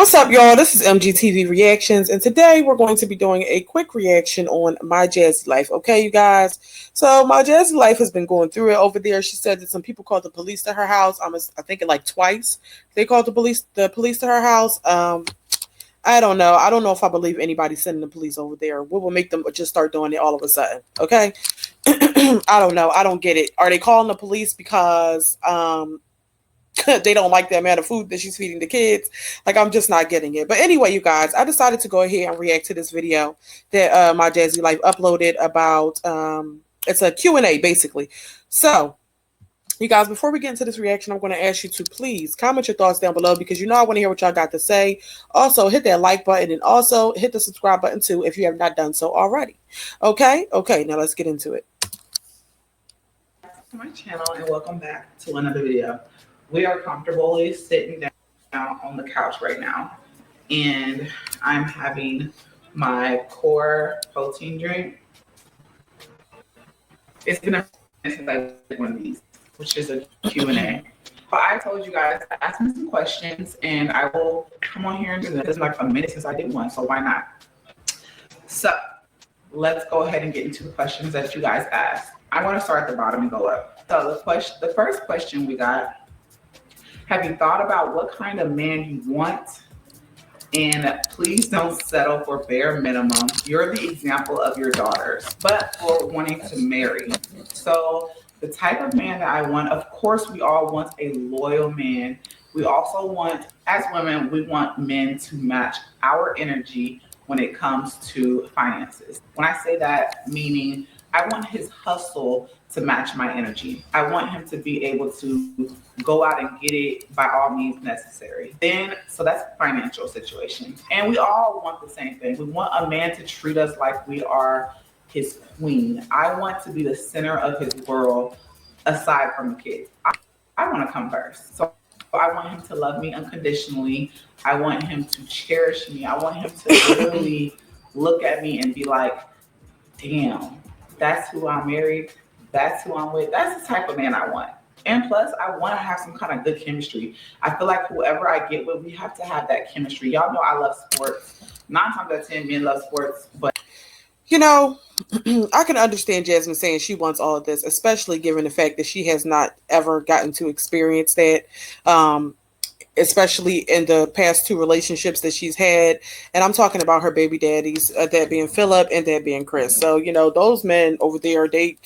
What's up, y'all? This is MGTV Reactions, and today we're going to be doing a quick reaction on My Jazzy Life. Okay, you guys? So, My Jazzy Life has been going through it over there. She said that some people called the police to her house. I think it like twice. They called the police to her house. I don't know. I don't know if I believe anybody sending the police over there. What will make them just start doing it all of a sudden? Okay? I don't know. I don't get it. Are they calling the police because they don't like the amount of food that she's feeding the kids? Like, I'm just not getting it. But anyway, you guys, I decided to go ahead and react to this video that My Jazzy Life uploaded about it's a Q&A basically. So you guys, before we get into this reaction, I'm going to ask you to please comment your thoughts down below, because you know I want to hear what y'all got to say. Also, hit that like button and also hit the subscribe button too if you have not done so already. Okay, now let's get into it. To my channel, and welcome back to another video. We are comfortably sitting down on the couch right now, and I'm having my core protein drink. It's been a minute since I did one of these, which is a Q&A. But I told you guys to ask me some questions, and I will come on here and do this. It's like a minute since I did one, so why not? So let's go ahead and get into the questions that you guys asked. I want to start at the bottom and go up. So the first question we got: have you thought about what kind of man you want? And please don't settle for bare minimum. You're the example of your daughters, but for wanting to marry. So the type of man that I want, of course, we all want a loyal man. We also want, as women, we want men to match our energy when it comes to finances. When I say that, meaning I want his hustle to match my energy. I want him to be able to go out and get it by all means necessary. So that's a financial situation. And we all want the same thing. We want a man to treat us like we are his queen. I want to be the center of his world aside from the kids. I want to come first. So I want him to love me unconditionally. I want him to cherish me. I want him to literally look at me and be like, damn, that's who I married. That's who I'm with. That's the type of man I want. And plus, I want to have some kind of good chemistry. I feel like whoever I get with, we have to have that chemistry. Y'all know I love sports. 9 times out of 10, men love sports. But You know, I can understand Jasmine saying she wants all of this, especially given the fact that she has not ever gotten to experience that. Especially in the past 2 relationships that she's had. And I'm talking about her baby daddies, that being Philip and that being Chris. So, you know, those men over there, they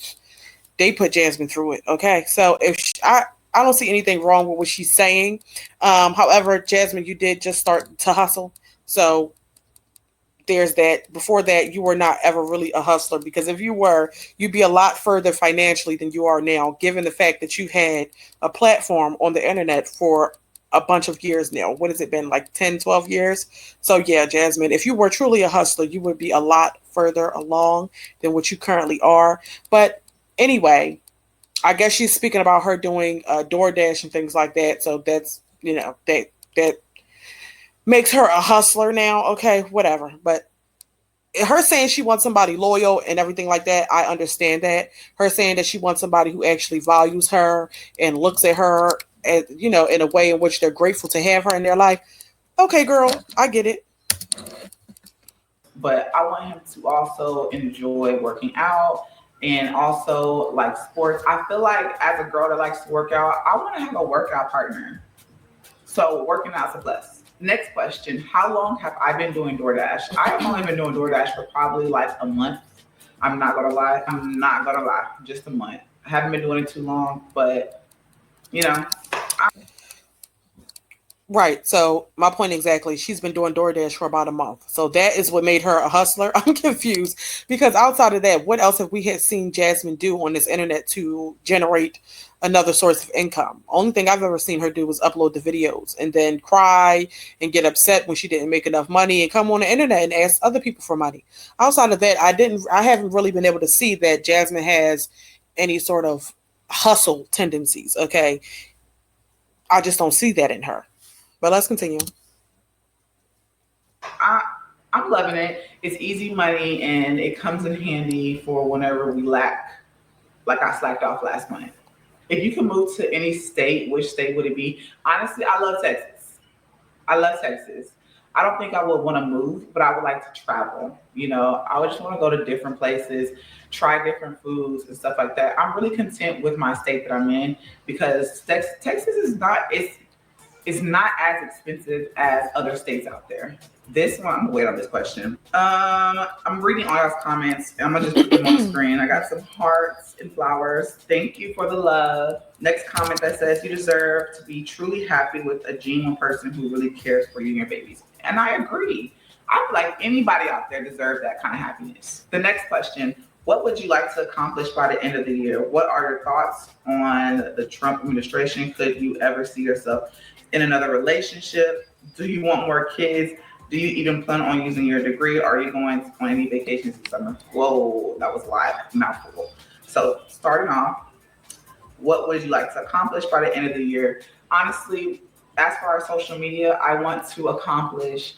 put Jasmine through it. Okay. So I don't see anything wrong with what she's saying. However, Jasmine, you did just start to hustle. So there's that. Before that, you were not ever really a hustler, because if you were, you'd be a lot further financially than you are now, given the fact that you've had a platform on the internet for a bunch of years now. What has it been, like 10, 12 years? So yeah, Jasmine, if you were truly a hustler, you would be a lot further along than what you currently are. But anyway, I guess she's speaking about her doing DoorDash and things like that. So that's, you know, that makes her a hustler now. Okay, whatever. But her saying she wants somebody loyal and everything like that, I understand that. Her saying that she wants somebody who actually values her and looks at her, and, you know, in a way in which they're grateful to have her in their life. Okay, girl, I get it. but I want him to also enjoy working out and also like sports. I feel like as a girl that likes to work out, I want to have a workout partner. So working out's a plus. Next question: how long have I been doing DoorDash? I've only been doing DoorDash for probably like a month. I'm not gonna lie. Just a month. I haven't been doing it too long, but you know, Right. So my point exactly. She's been doing DoorDash for about a month. So that is what made her a hustler. I'm confused, because outside of that, what else have we had seen Jasmine do on this internet to generate another source of income? Only thing I've ever seen her do was upload the videos and then cry and get upset when she didn't make enough money and come on the internet and ask other people for money. Outside of that, I haven't really been able to see that Jasmine has any sort of hustle tendencies. Okay. I just don't see that in her. But let's continue. I I'm loving it. It's easy money and it comes in handy for whenever we lack. Like I slacked off last month. If you can move to any state, which state would it be? Honestly, I love Texas. I love Texas. I don't think I would want to move, but I would like to travel. I would just want to go to different places, try different foods and stuff like that. I'm really content with my state that I'm in because Texas is not as expensive as other states out there. This one, I'm gonna wait on this question. I'm reading all y'all's comments. I'm gonna just put them on the screen. I got some hearts and flowers. Thank you for the love. Next comment that says you deserve to be truly happy with a genuine person who really cares for you and your babies. And I agree. I feel like anybody out there deserves that kind of happiness. The next question: what would you like to accomplish by the end of the year? What are your thoughts on the Trump administration? Could you ever see yourself in another relationship? Do you want more kids? Do you even plan on using your degree? Are you going on any vacations this summer? Whoa, that was a lot, mouthful. So starting off, what would you like to accomplish by the end of the year? Honestly, as far as social media, I want to accomplish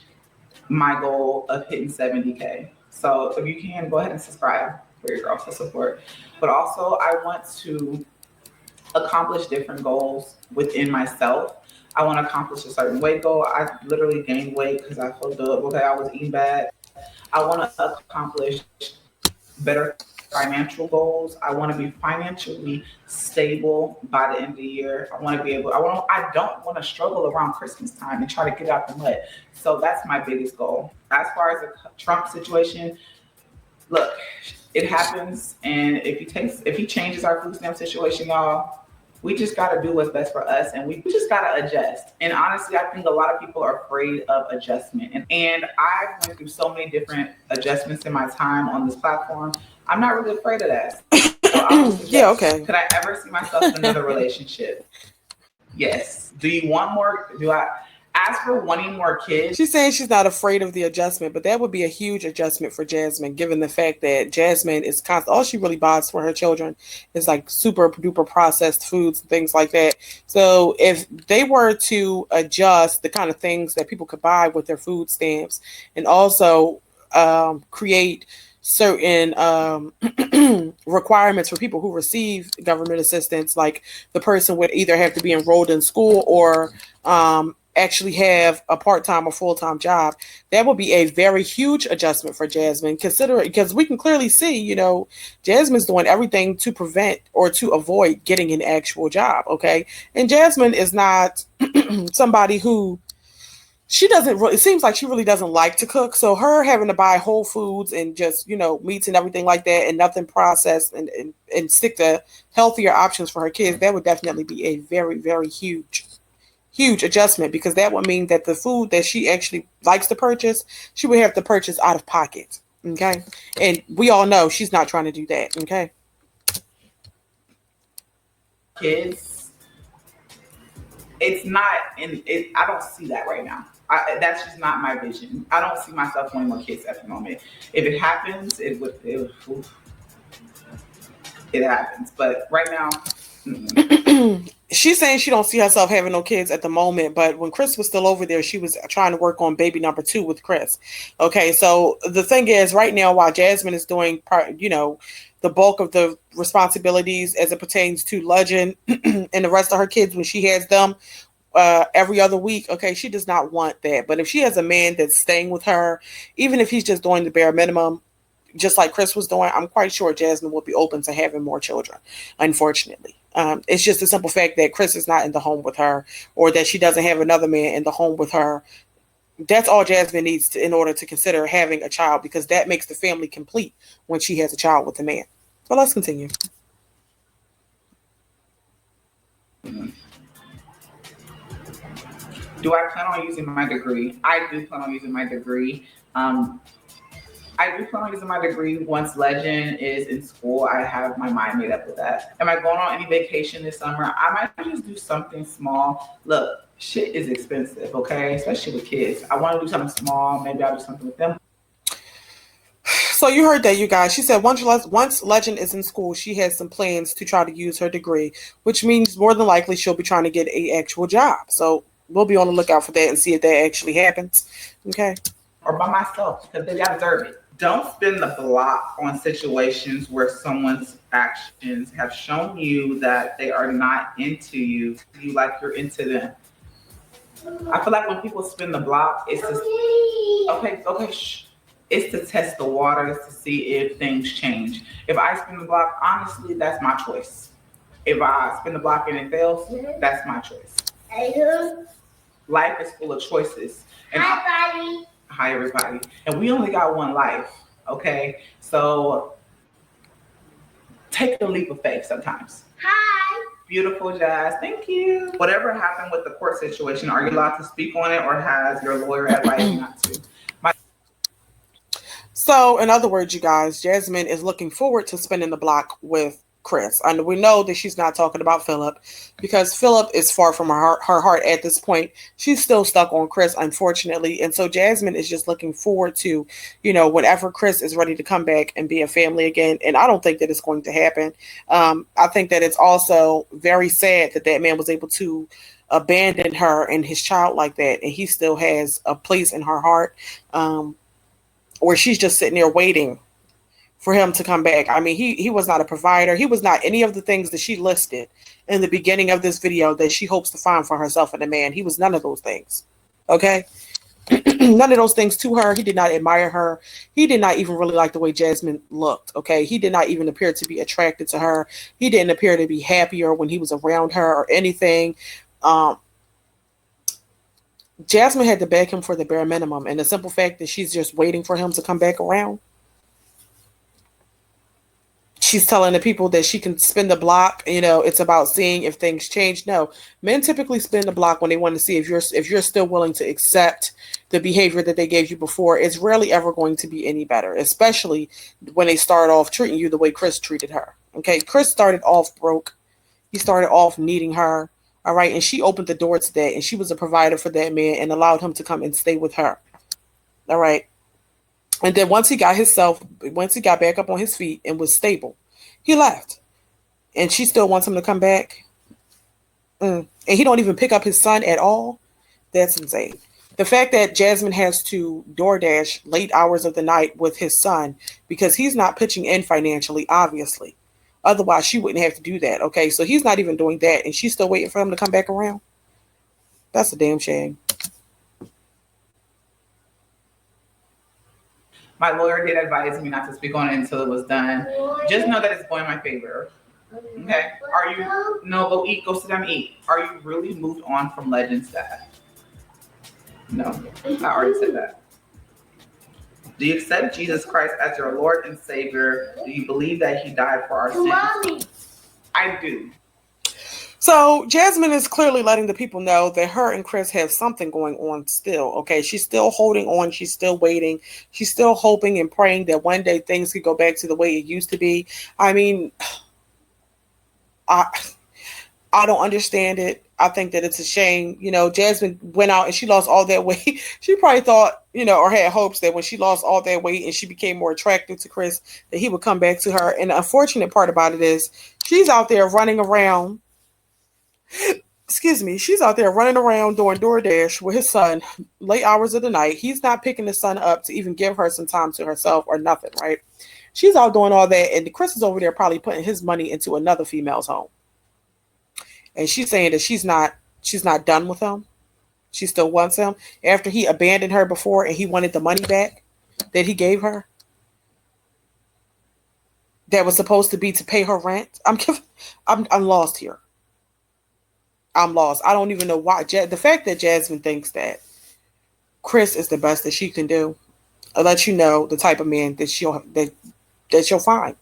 my goal of hitting 70K. So if you can, go ahead and subscribe for your girls to support. But also, I want to accomplish different goals within myself. I want to accomplish a certain weight goal. I literally gained weight because I felt up. Okay, I was eating bad. I want to accomplish better financial goals. I want to be financially stable by the end of the year. I want to be able. I don't want to struggle around Christmas time and try to get out the mud. So that's my biggest goal. As far as the Trump situation, look, it happens, and if he changes our food stamp situation, y'all, we just got to do what's best for us, and we just got to adjust. And honestly, I think a lot of people are afraid of adjustment, and I went through so many different adjustments in my time on this platform. I'm not really afraid of that. So I would Yeah, suggest, okay. could I ever see myself in another relationship? Yes. Do you want more? Do I ask for wanting more kids? She's saying she's not afraid of the adjustment, but that would be a huge adjustment for Jasmine, given the fact that Jasmine is constant. All she really buys for her children is like super duper processed foods and things like that. So if they were to adjust the kind of things that people could buy with their food stamps, and also create certain requirements for people who receive government assistance, like the person would either have to be enrolled in school or actually have a part-time or full-time job. That would be a very huge adjustment for Jasmine, consider because we can clearly see, Jasmine's doing everything to prevent or to avoid getting an actual job. Okay, and Jasmine is not somebody who, she doesn't really, it seems like she really doesn't like to cook. So her having to buy whole foods and just, meats and everything like that and nothing processed, and stick to healthier options for her kids, that would definitely be a very, very huge adjustment, because that would mean that the food that she actually likes to purchase, she would have to purchase out of pocket. Okay. And we all know she's not trying to do that. Okay. Kids, it's not in it. I don't see that right now. That's just not my vision. I don't see myself wanting more kids at the moment. If it happens, it happens. But right now, She's saying she don't see herself having no kids at the moment, but when Chris was still over there, she was trying to work on baby number 2 with Chris. Okay, so the thing is, right now, while Jasmine is doing the bulk of the responsibilities as it pertains to Legend and the rest of her kids when she has them every other week, okay, she does not want that. But if she has a man that's staying with her, even if he's just doing the bare minimum, just like Chris was doing, I'm quite sure Jasmine will be open to having more children, unfortunately. It's just the simple fact that Chris is not in the home with her, or that she doesn't have another man in the home with her. That's all Jasmine needs in order to consider having a child, because that makes the family complete when she has a child with a man. So let's continue. do I plan on using my degree? I do plan on using my degree. Um, I do plan on using my degree once Legend is in school. I have my mind made up with that. Am I going on any vacation this summer? I might just do something small. Look, shit is expensive, okay? Especially with kids. I want to do something small. Maybe I'll do something with them. So you heard that, you guys. She said once Legend is in school, she has some plans to try to use her degree, which means more than likely she'll be trying to get a actual job. So we'll be on the lookout for that and see if that actually happens. Okay. Or by myself, because they deserve it. Don't spin the block on situations where someone's actions have shown you that they are not into you like you're into them. I feel like when people spin the block, it's to okay, okay, shh. It's to test the waters to see if things change. If I spin the block, honestly, that's my choice. If I spin the block and it fails, that's my choice. Life is full of choices. And hi, buddy. Hi, everybody. And we only got one life, okay? So take a leap of faith sometimes. Hi. Beautiful, Jazz. Thank you. Whatever happened with the court situation, are you allowed to speak on it or has your lawyer advised not to? So, in other words, you guys, Jasmine is looking forward to spinning the block with Chris. And we know that she's not talking about Philip because Philip is far from her heart at this point. She's still stuck on Chris, unfortunately. And so Jasmine is just looking forward to, whenever Chris is ready to come back and be a family again. And I don't think that it's going to happen. I think that it's also very sad that that man was able to abandon her and his child like that. And he still has a place in her heart. Where she's just sitting there waiting for him to come back. I mean, he was not a provider. He was not any of the things that she listed in the beginning of this video that she hopes to find for herself in a man. He was none of those things. Okay? None of those things to her. He did not admire her. He did not even really like the way Jasmine looked. Okay? He did not even appear to be attracted to her. He didn't appear to be happier when he was around her or anything. Jasmine had to beg him for the bare minimum, and the simple fact that she's just waiting for him to come back around. She's telling the people that she can spin the block. It's about seeing if things change. No, men typically spin the block when they want to see if you're still willing to accept the behavior that they gave you before. It's rarely ever going to be any better, especially when they start off treating you the way Chris treated her. Okay, Chris started off broke. He started off needing her. All right. And she opened the door to that. And she was a provider for that man and allowed him to come and stay with her. All right. And then once he got back up on his feet and was stable, he left. And she still wants him to come back. And he don't even pick up his son at all. That's insane. The fact that Jasmine has to DoorDash late hours of the night with his son because he's not pitching in financially, obviously. Otherwise, she wouldn't have to do that. Okay, so he's not even doing that, and she's still waiting for him to come back around. That's a damn shame. My lawyer did advise me not to speak on it until it was done. Just know that it's going in my favor. Okay? Are you? No, go eat. Go sit down and eat. Are you really moved on from Legend's dad? No, I already said that. Do you accept Jesus Christ as your Lord and Savior? Do you believe that He died for our sins? Mommy. I do. So Jasmine is clearly letting the people know that her and Chris have something going on still. Okay, she's still holding on. She's still waiting. She's still hoping and praying that one day things could go back to the way it used to be. I mean, I don't understand it. I think that it's a shame. Jasmine went out and she lost all that weight. She probably thought, or had hopes that when she lost all that weight and she became more attractive to Chris, that he would come back to her. And the unfortunate part about it is she's out there running around. Excuse me. She's out there running around doing DoorDash with his son late hours of the night. He's not picking the son up to even give her some time to herself or nothing, right? She's out doing all that. And Chris is over there probably putting his money into another female's home. And she's saying that she's not done with him. She still wants him after he abandoned her before and he wanted the money back that he gave her. That was supposed to be to pay her rent. I'm lost here. I'm lost. I don't even know why. The fact that Jasmine thinks that Chris is the best that she can do, I'll let you know the type of man that she'll find,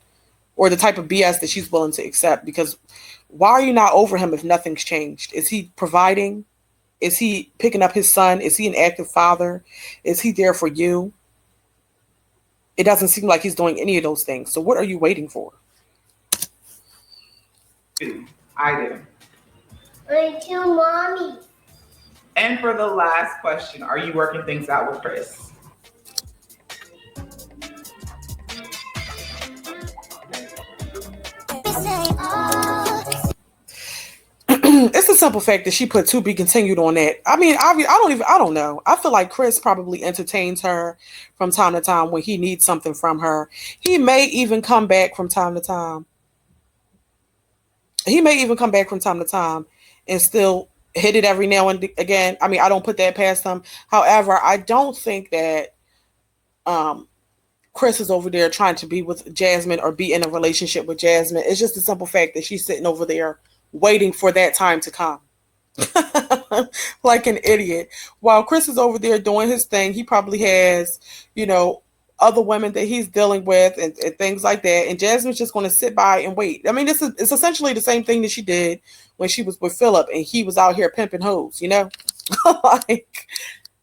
or the type of BS that she's willing to accept. Because why are you not over him if nothing's changed? Is he providing? Is he picking up his son? Is he an active father? Is he there for you? It doesn't seem like he's doing any of those things. So what are you waiting for? I do. I do, Mommy. And for the last question, are you working things out with Chris? It's a simple fact that she put to be continued on that. I mean, I don't know. I feel like Chris probably entertains her from time to time when he needs something from her. He may even come back from time to time. And still hit it every now and again. I mean, I don't put that past him. However, I don't think that um, Chris is over there trying to be with Jasmine or be in a relationship with Jasmine. It's just the simple fact that she's sitting over there waiting for that time to come. Like an idiot. While Chris is over there doing his thing, he probably has, you know, other women that he's dealing with and things like that. And Jasmine's just going to sit by and wait. I mean, it's essentially the same thing that she did when she was with Philip and he was out here pimping hoes, you know? Like,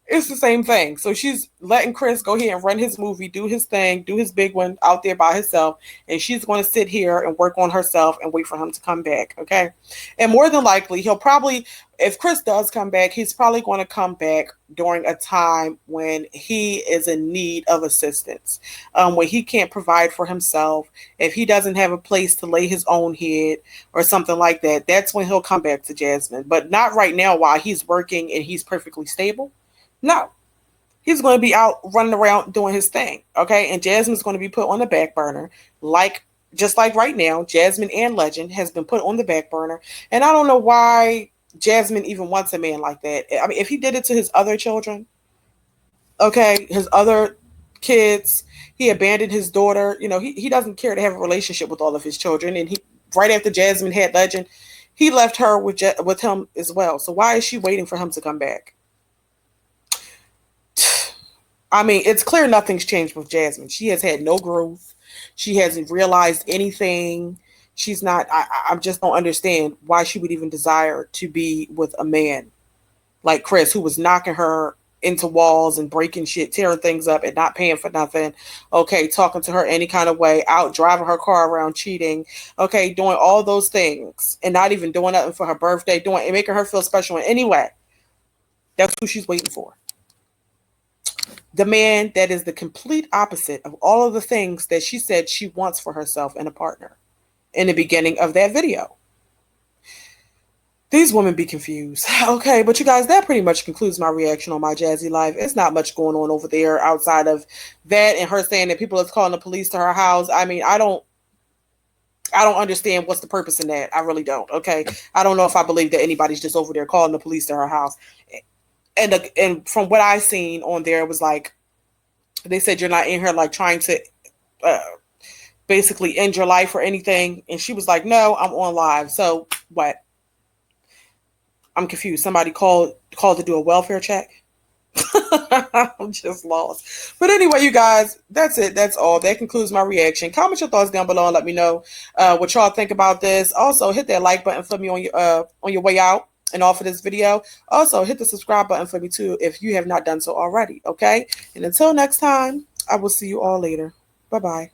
it's the same thing. So she's letting Chris go here and run his movie, do his thing, do his big one out there by himself. And she's going to sit here and work on herself and wait for him to come back. Okay. And more than likely, he'll probably, if Chris does come back, he's probably going to come back during a time when he is in need of assistance, when he can't provide for himself, if he doesn't have a place to lay his own head or something like that. That's when he'll come back to Jasmine, but not right now while he's working and he's perfectly stable. No, he's going to be out running around doing his thing. Okay. And Jasmine's going to be put on the back burner, like just like right now, Jasmine and Legend has been put on the back burner. And I don't know why Jasmine even wants a man like that. I mean, if he did it to his other children, okay, his other kids, he abandoned his daughter. You know, he doesn't care to have a relationship with all of his children. And he, right after Jasmine had Legend, he left her with him as well. So why is she waiting for him to come back? I mean, it's clear nothing's changed with Jasmine. She has had no growth. She hasn't realized anything. She's not, I just don't understand why she would even desire to be with a man like Chris, who was knocking her into walls and breaking shit, tearing things up and not paying for nothing. Okay, talking to her any kind of way, out driving her car around, cheating. Okay, doing all those things and not even doing nothing for her birthday, doing and making her feel special in any way. That's who she's waiting for. The man that is the complete opposite of all of the things that she said she wants for herself and a partner in the beginning of that video. These women be confused. Okay, but you guys, that pretty much concludes my reaction on my Jazzy Life. It's not much going on over there outside of that and her saying that people is calling the police to her house. I mean, I don't understand what's the purpose in that. I really don't. Okay, I don't know if I believe that anybody's just over there calling the police to her house. And from what I seen on there, it was like they said you're not in here like trying to uh, basically end your life or anything. And she was like, no, I'm on live. So what? I'm confused. Somebody called to do a welfare check. I'm just lost. But anyway, you guys, that's it. That's all. That concludes my reaction. Comment your thoughts down below and let me know what y'all think about this. Also, hit that like button for me on your way out and off of this video. Also, hit the subscribe button for me too if you have not done so already. Okay. And until next time, I will see you all later. Bye bye.